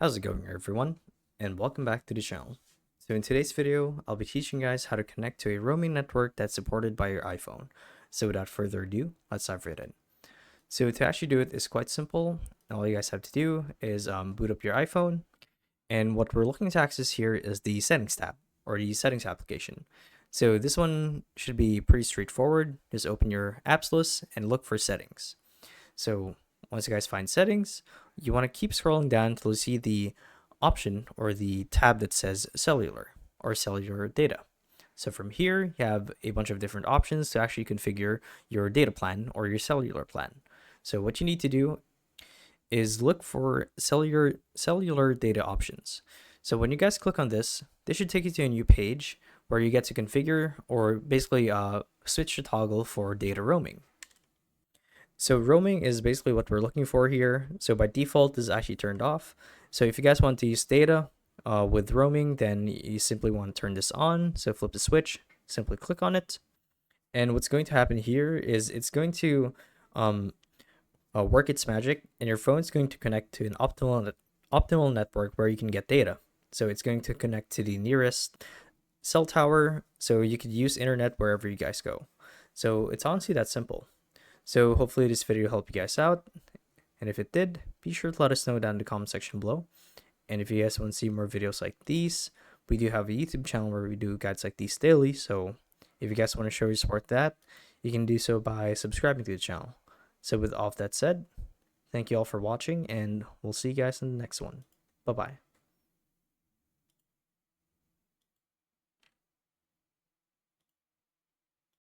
How's it going, everyone? And welcome back to the channel. So in today's video, I'll be teaching you guys how to connect to a roaming network that's supported by your iPhone. So without further ado, let's dive right in. So to actually do it is quite simple. All you guys have to do is boot up your iPhone. And what we're looking to access here is the settings tab or the settings application. So this one should be pretty straightforward. Just open your apps list and look for settings. So once you guys find settings, you want to keep scrolling down until you see the option or the tab that says cellular or cellular data. So from here, you have a bunch of different options to actually configure your data plan or your cellular plan. So what you need to do is look for cellular data options. So when you guys click on this should take you to a new page where you get to configure or basically switch the toggle for data roaming. So roaming is basically what we're looking for here. So by default, this is actually turned off. So if you guys want to use data with roaming, then you simply want to turn this on. So flip the switch, simply click on it. And what's going to happen here is it's going to work its magic, and your phone's going to connect to an optimal network where you can get data. So it's going to connect to the nearest cell tower, so you could use internet wherever you guys go. So it's honestly that simple. So hopefully this video helped you guys out, and if it did, be sure to let us know down in the comment section below. And if you guys want to see more videos like these, we do have a YouTube channel where we do guides like these daily. So if you guys want to show your support to that, you can do so by subscribing to the channel. So with all of that said, thank you all for watching, and we'll see you guys in the next one. Bye bye.